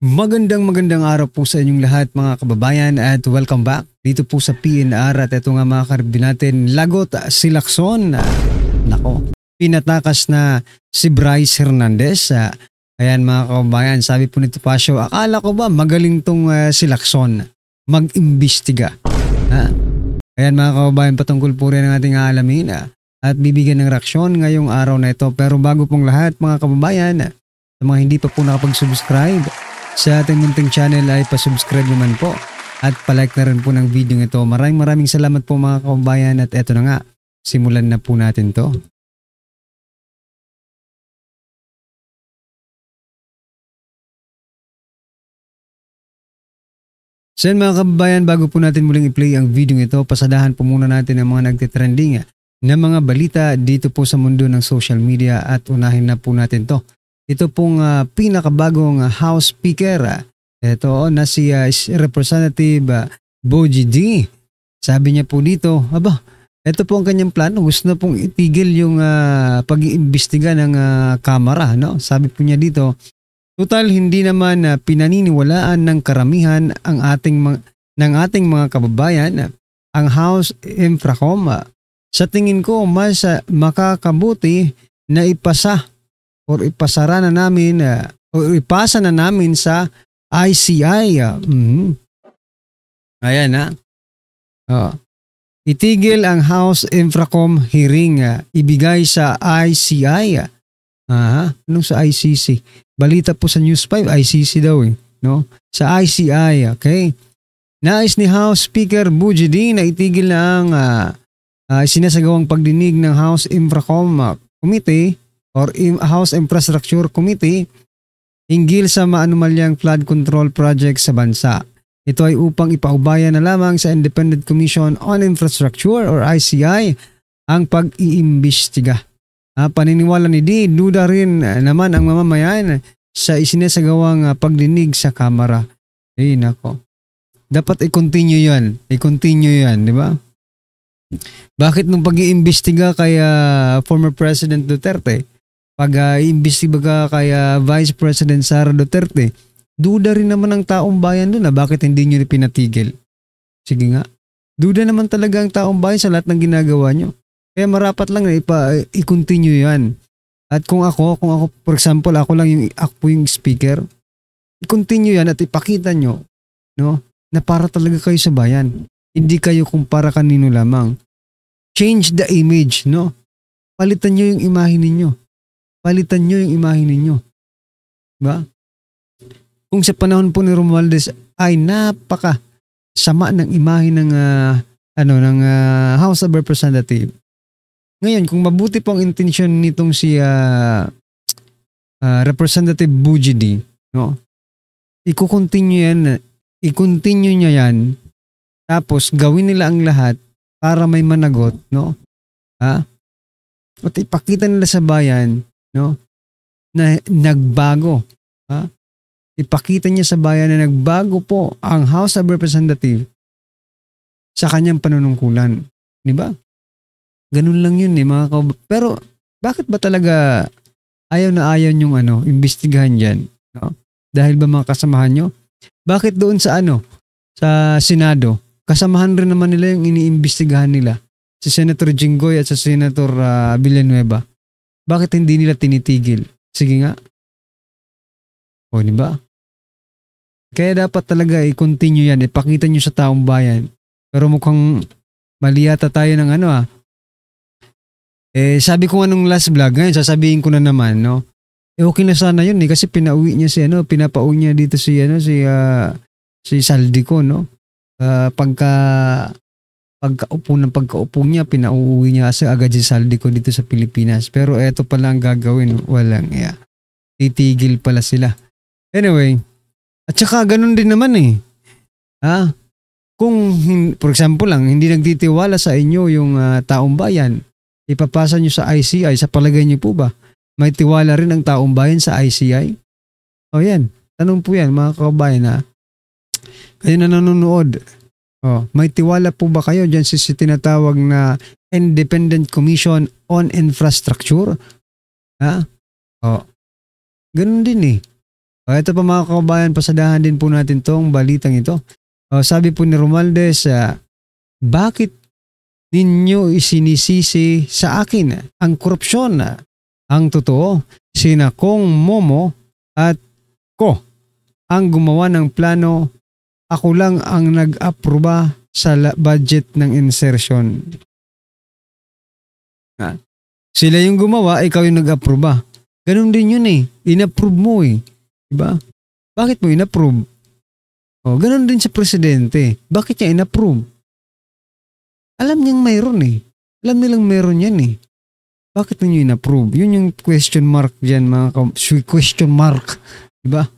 Magandang araw po sa inyong lahat mga kababayan at welcome back dito po sa PNR at ito nga mga karibin natin, lagot si Lacson. Nako, pinatakas na si Bryce Hernandez. Ayan mga kababayan, sabi po nito Pasio, akala ko ba magaling tong si Lacson mag-imbestiga. Ayan mga kababayan, patungkol po rin ang ating aalamin at bibigyan ng reaksyon ngayong araw na ito. Pero bago pong lahat mga kababayan, sa mga hindi pa po nakapag-subscribe sa ating munting channel ay pasubscribe naman po at palike na rin po ng video ito. Maraming salamat po mga kababayan at eto na nga, simulan na po natin to. So mga kababayan, bago po natin muling i-play ang video ito, pasadahan po muna natin ang mga nagtitrending na mga balita dito po sa mundo ng social media at unahin na po natin to. Ito pong pinakabagong House Speaker. Ito na si Representative Bogie D. Sabi niya po dito, ito po ang kanyang plano. Gusto na pong itigil yung pag-iimbestiga ng Kamara. No? Sabi po niya dito, total hindi naman pinaniniwalaan ng karamihan ang ng ating mga kababayan ang House Infracom. Sa tingin ko mas makakabuti na ipasa na namin sa ICI. Ayan itigil ang House Infracom hearing, ibigay sa ICI. Anong sa ICC? Balita po sa News 5, ICC daw no? Sa ICI, okay? Nais ni House Speaker Bogie D na itigil na ang sinasagawang pagdinig ng House Infracom Committee or House Infrastructure Committee hinggil sa maanumalyang flood control project sa bansa. Ito ay upang ipaubaya na lamang sa Independent Commission on Infrastructure or ICI ang pag-iimbestiga. Paniniwala ni D, duda rin naman ang mamamayan sa isinasagawang pagdinig sa Kamara. Nako. Dapat i-continue yan. Di ba? Bakit nung pag-iimbestiga kay former President Duterte, pag-iimbestiga kay Vice President Sara Duterte, duda rin naman ang taong bayan doon bakit hindi nyo pinatigil. Sige nga, duda naman talaga ang taong bayan sa lahat ng ginagawa nyo. Kaya marapat lang na i-continue yan. At kung ako, for example, ako po yung speaker, i-continue yan at ipakita nyo, no, na para talaga kayo sa bayan. Hindi kayo kung para kanino lamang. Change the image, no? Palitan nyo yung imahe ninyo. Diba? Kung sa panahon po ni Romualdez ay napaka sama ng imahe ng House of Representatives. Ngayon, kung mabuti po ang intensyon nitong si Representative Bogie D, no? I-continue niya yan. Tapos gawin nila ang lahat para may managot, no? At ipakita nila sa bayan, no, na nagbago. Ipakita niya sa bayan na nagbago po ang House of Representatives sa kanyang panunungkulan. Di ba? Ganun lang yun mga Pero bakit ba talaga ayaw na ayaw yung imbestigahan dyan? No? Dahil ba mga kasamahan nyo? Bakit doon sa sa Senado, kasamahan rin naman nila yung iniimbestigahan nila? Si Senator Jinggoy at sa Senator Villanueva. Bakit hindi nila tinitigil? Sige nga. O, di ba? Kaya dapat talaga i-continue yan. Ipakita nyo sa taong bayan. Pero mukhang mali yata tayo ng sabi ko nga nung last vlog, ngayon sasabihin ko na naman, no? Okay na sana yun kasi pinauwi niya pinapauwi niya dito si Saldico, no? Pagkaupo niya, pinauwi niya agad si Saldico dito sa Pilipinas. Pero eto pala ang gagawin, walang titigil pala sila. Anyway, at saka ganun din naman kung for example lang, hindi nagtitiwala sa inyo yung taong bayan, ipapasa nyo sa ICI, sa palagay nyo po ba may tiwala rin ang taong bayan sa ICI? O yan, tanong po yan mga kababayan kayo na nanonood. May tiwala po ba kayo dyan sa tinatawag na Independent Commission on Infrastructure? Ganun din Ito pa mga kababayan, pasadahan din po natin tong balitang ito. Sabi po ni Romualdez, bakit ninyo isinisisi sa akin ang korupsyon? Ang totoo, sina Kong Momo at ko ang gumawa ng plano. Ako lang ang nag-aproba sa budget ng insertion. Sila yung gumawa, ikaw yung nag-aproba. Ganun din yun eh. In-approve mo eh. Diba? Bakit mo in-approve? Ganun din sa presidente. Bakit niya in-approve? Alam niyang mayroon eh. Alam nilang mayroon yan eh. Bakit ninyo in-approve? Yun yung question mark dyan, question mark. Diba?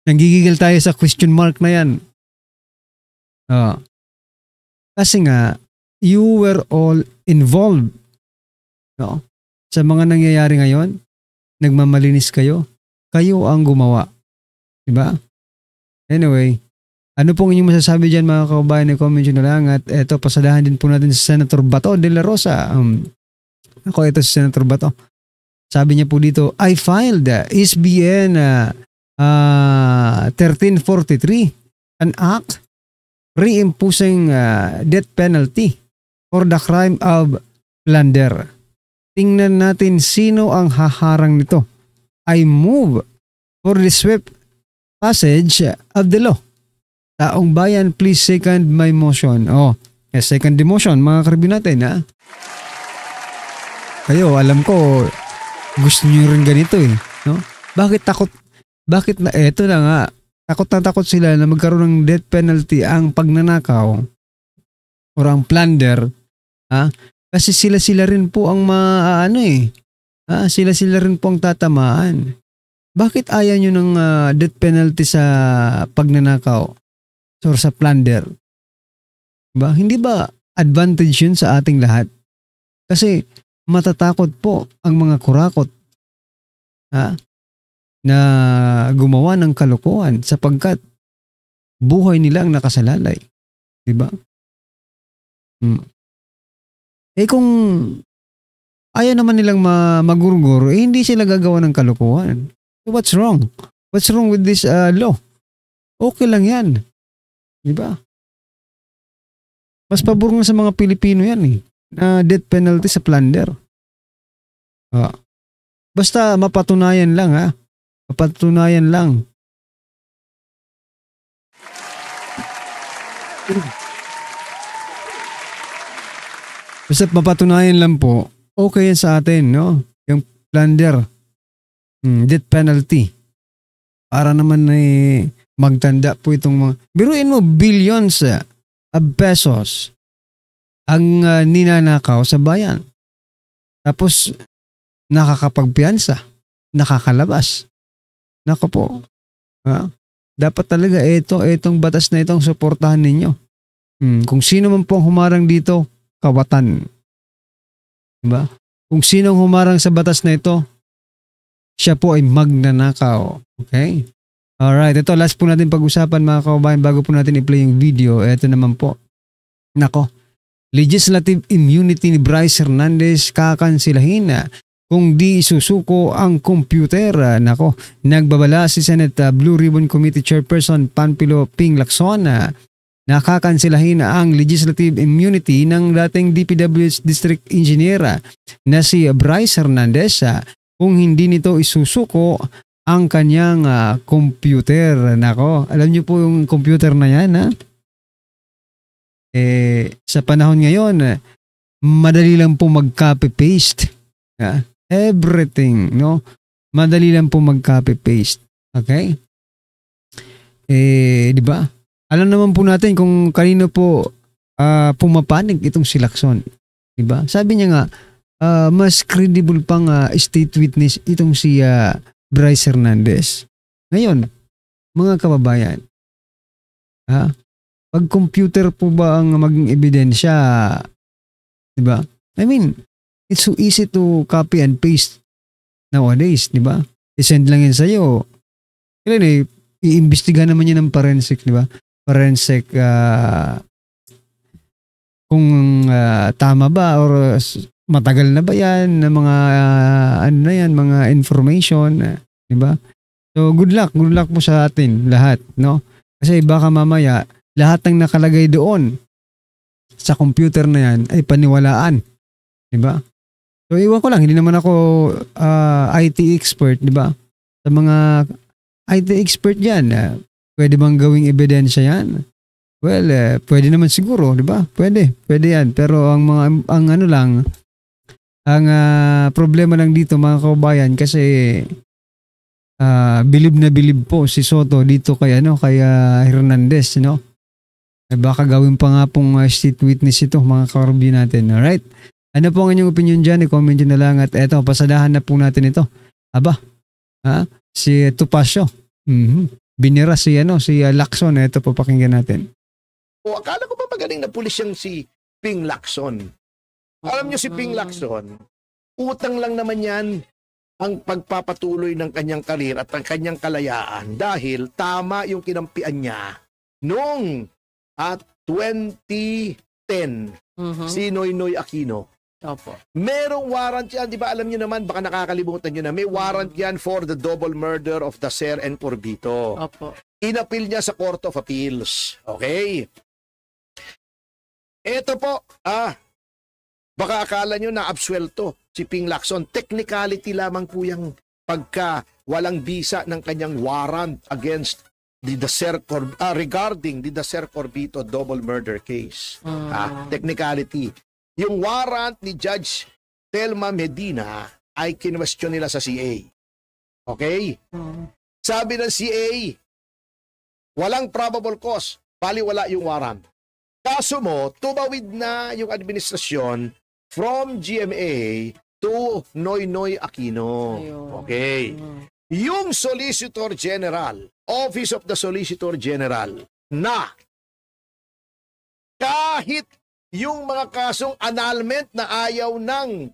Nanggigigil tayo sa question mark na yan. Kasi nga, you were all involved. No? Sa mga nangyayari ngayon, nagmamalinis kayo. Kayo ang gumawa. Diba? Anyway, ano pong inyong masasabi dyan mga kababayan? Comment nyo na lang. At eto, pasadahan din po natin si Senator Bato de la Rosa. Ito si Senator Bato. Sabi niya po dito, I filed SBN 1343, an act reimposing death penalty for the crime of plunder. Tingnan natin sino ang haharang nito. I move for the swift passage of the law. Taong bayan, please second my motion. Second the motion, mga karibin natin, ha? Kayo, alam ko, gusto niyo rin ganito eh. No? Bakit takot? Bakit na, eto na nga, takot na takot sila na magkaroon ng death penalty ang pagnanakaw or ang plunder, ha? Kasi sila rin po ang sila rin po ang tatamaan. Bakit ayaw nyo ng death penalty sa pagnanakaw or sa plunder? Diba? Hindi ba advantage yun sa ating lahat? Kasi matatakot po ang mga kurakot na gumawa ng kalokohan sapagkat buhay nila ang nakasalalay. Diba? Kung ayaw naman nilang magurgur, hindi sila gagawa ng kalokohan. So what's wrong? What's wrong with this law? Okay lang yan. Diba? Mas pabor nga sa mga Pilipino yan eh. Na death penalty sa plunder. Basta mapatunayan lang ha. Mapatunayan lang. Basta mapatunayan lang po, okay yan sa atin, no? Yung plunder. Death penalty. Para naman magtanda po itong mga... Biruin mo, billions of pesos ang ninanakaw sa bayan. Tapos, nakakapagpiyansa. Nakakalabas. Nako po. Dapat talaga itong batas na itong suportahan ninyo. Kung sino man po ang humarang dito, kawatan. Diba? Kung sino ang humarang sa batas na ito, siya po ay magnanakaw. Okay? Alright, ito last po natin pag-usapan mga kababayan bago po natin i-play yung video. Ito naman po. Nako. Legislative immunity ni Bryce Hernandez kakansilahin kung di isusuko ang computer. Nako, nagbabala si Senate Blue Ribbon Committee Chairperson Panfilo Ping Lacson na nakakansilahin ang legislative immunity ng dating DPWH District Engineer na si Bryce Hernandez kung hindi nito isusuko ang kanyang computer. Nako, alam niyo po yung computer na yan, ha? Sa panahon ngayon, madali lang po mag-copy-paste. Everything, no? Madali lang po mag-copy-paste. Okay? Di ba? Alam naman po natin kung kanino po pumapanig itong si Lacson. Di ba? Sabi niya nga, mas credible pang state witness itong si Bryce Hernandez. Ngayon, mga kababayan, pag computer po ba ang maging ebidensya, di ba? I mean, it's so easy to copy and paste nowadays, di ba? I-send lang yan sa'yo. Kailan iimbestigahan naman yan ng forensic, di ba? Forensic, kung tama ba or matagal na ba yan na mga, mga information, di ba? So good luck po sa atin lahat, no? Kasi baka mamaya lahat ng nakalagay doon sa computer na yan ay paniwalaan, 'di ba? So iwan ko lang, hindi naman ako IT expert, 'di ba? Sa mga IT expert diyan, pwede bang gawing ebidensya 'yan? Well, pwede naman siguro, 'di ba? Pwede 'yan. Pero ang problema lang dito mga kababayan kasi bilib na bilib po si Soto dito kay Hernandez, no? Baka gawin pa nga pong state witness ito mga karubyo natin. Alright? Ano po ang inyong opinion dyan? I-comment nyo na lang at eto, pasadahan na po natin ito. Aba, si Topacio. Binira si Lacson. Ito po pakinggan natin. Akala ko pa magaling na pulis yung si Ping Lacson. Alam nyo si Ping Lacson, utang lang naman yan ang pagpapatuloy ng kanyang karir at ang kanyang kalayaan dahil tama yung kinampian niya noong 2010 si Noynoy Aquino. Opo. Merong warrant yan, di ba alam nyo naman, baka nakakalimutan nyo na, may warrant yan for the double murder of Dacer and Corbito. Opo. Inapil niya sa Court of Appeals. Okay? Ito po, baka akala nyo na absuelto si Ping Lacson. Technicality lamang po yung pagka walang bisa ng kanyang warrant against the regarding the Dacer Corbito double murder case. Technicality. Yung warrant ni Judge Telma Medina ay kinwestiyon nila sa CA. Okay? Sabi ng CA, walang probable cause, baliwala yung warrant. Kaso mo, tumawid na yung administrasyon from GMA to Noynoy Aquino. Okay. Yung Solicitor General, Office of the Solicitor General, na kahit yung mga kasong annulment na ayaw nung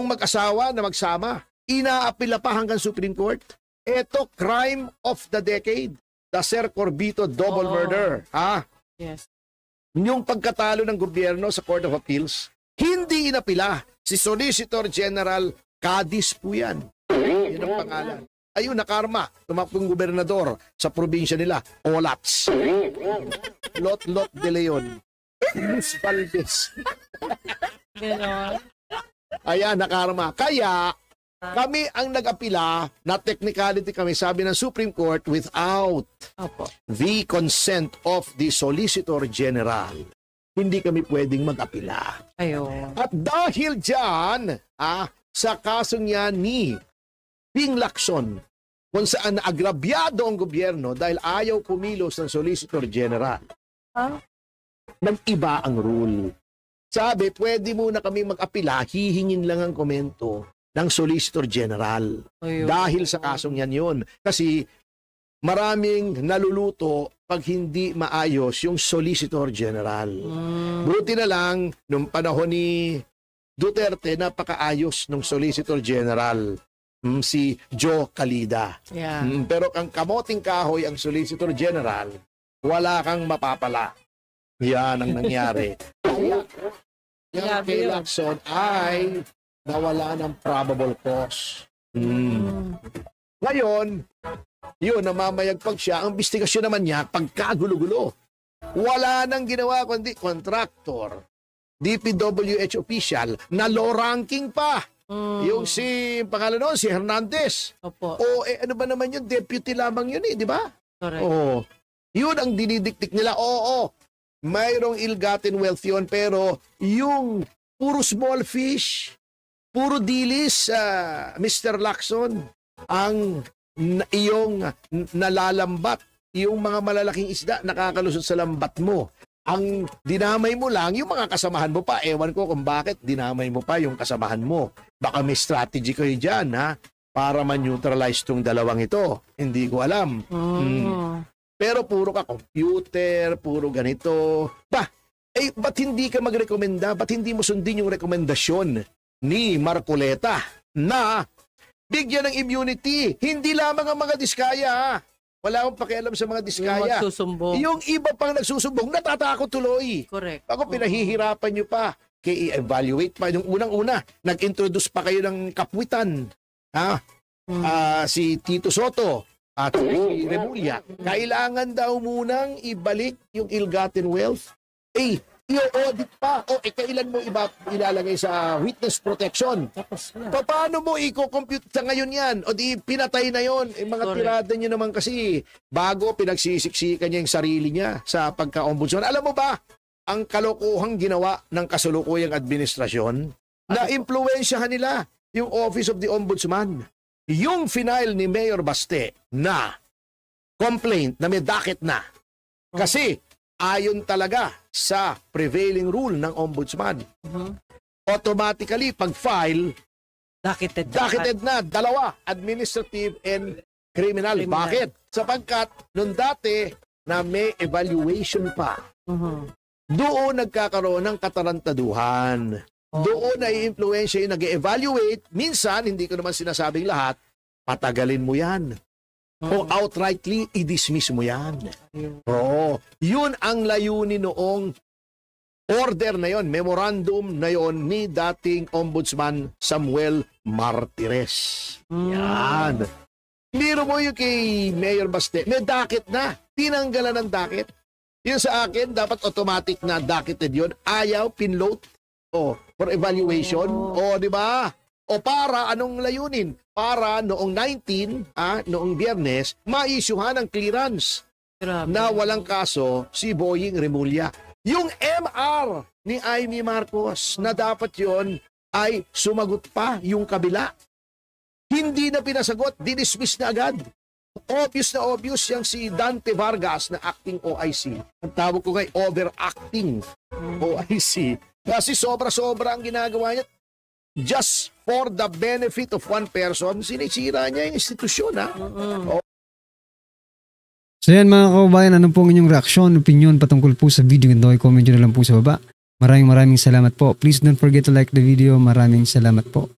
mag-asawa na magsama, inaapila pa hanggang Supreme Court. Ito, crime of the decade. Dacer Corbito double murder. Yes. Yung pagkatalo ng gobyerno sa Court of Appeals, hindi inapila. Si Solicitor General Cadiz po yan. Yan ang pangalan. Ayun, nakarma. Tumakbong gobernador sa probinsya nila, Olats. Lot de Leon. Luis Valdez. Ayan, nakarma. Kaya, kami ang nag-apila na technicality kami, sabi ng Supreme Court, without the consent of the Solicitor General. Hindi kami pwedeng mag-apila. Ayun. At dahil dyan, sa kasong yan ni Ping Lacson, kung saan naagrabyado ang gobyerno dahil ayaw kumilos ng Solicitor General, nag-iba ang rule. Sabi, pwede muna kami mag-apila, hihingin lang ang komento ng Solicitor General. Ayun. Dahil sa kasong yan yun. Kasi maraming naluluto pag hindi maayos yung Solicitor General. Buti na lang, nung panahon ni Duterte, napakaayos ng Solicitor General, si Joe Calida. Yeah. Pero kang kamoting kahoy ang Solicitor General, wala kang mapapala. Yan ang nangyari. Yung kay Lacson ay nawala ng probable cause. Ngayon, yun, namamayagpag siya. Ang investigasyon naman niya, pagkagulo-gulo. Wala nang ginawa kundi contractor, DPWH official, na low ranking pa. Yung pangalan noon, si Hernandez. Opo. Ano ba naman yun? Deputy lamang yun di ba? Correct. Yun ang dinidiktik nila. Mayroong ill-gotten wealth yun, pero yung puro small fish, puro dilis, Mr. Lacson, ang iyong nalalambat, yung mga malalaking isda nakakalusot sa lambat mo. Ang dinamay mo lang, yung mga kasamahan mo pa. Ewan ko kung bakit dinamay mo pa yung kasamahan mo. Baka may strategy kayo dyan, para ma-neutralize tong dalawang ito. Hindi ko alam. Pero puro ka computer, puro ganito. Ba't hindi ka magrekomenda? Ba't hindi mo sundin yung rekomendasyon ni Marcoleta na bigyan ng immunity? Hindi lamang ang mga diskaya, Wala akong pakialam sa mga diskaya. Yung iba pang nagsusumbong, natatakot tuloy. Correct. Ako, pinahihirapan nyo pa. Kaya i-evaluate pa. Yung unang-una, nag-introduce pa kayo ng kapwitan. Si Tito Soto. at si Remulla, kailangan daw munang ibalik yung ill-gotten wealth. I-audit pa. Kailan mo ilalagay sa witness protection? Tapos na. Paano mo i-compute sa ngayon yan? O di pinatay na yon. Mga tirada niyo naman kasi bago pinagsisiksikan niya yung sarili niya sa pagka-ombudsman. Alam mo ba, ang kalokohang ginawa ng kasalukuyang administrasyon, na impluwensyahan nila yung Office of the Ombudsman. Yung final ni Mayor Baste na complaint na may docket na. Kasi ayon talaga sa prevailing rule ng Ombudsman. Automatically, pag-file, docketed na. Dalawa, administrative and criminal. Bakit? Sapagkat nung dati na may evaluation pa. Doon nagkakaroon ng katarantaduhan. Doon ay influensya yung nag-evaluate. Minsan, hindi ko naman sinasabing lahat, patagalin mo yan. O outrightly, i-dismiss mo yan. Oo. Yun ang layunin noong order na yon, memorandum na yon ni dating Ombudsman Samuel Martires. Yan. Biro mo yung kay Mayor Baste, may docket na. Tinanggalan ng docket. Yun sa akin, dapat automatic na docketed yun. Ayaw, pinload. For evaluation. Di ba? O para, anong layunin? Para noong 19, noong Biyernes, ma-issuehan ng clearance na walang kaso si Boying Remulla. Yung MR ni Amy Marcos na dapat yon ay sumagot pa yung kabila. Hindi na pinasagot, dinismiss na agad. Obvious na obvious yung si Dante Vargas na acting OIC. Ang tawag ko ngay overacting OIC. Kasi sobra-sobra ang ginagawa niya. Just for the benefit of one person, sinisira niya yung institusyon, ha? So yan mga kababayan, ano po ang inyong reaksyon, opinion patungkol po sa video ito? I-comment nyo na lang po sa baba. Maraming salamat po. Please don't forget to like the video. Maraming salamat po.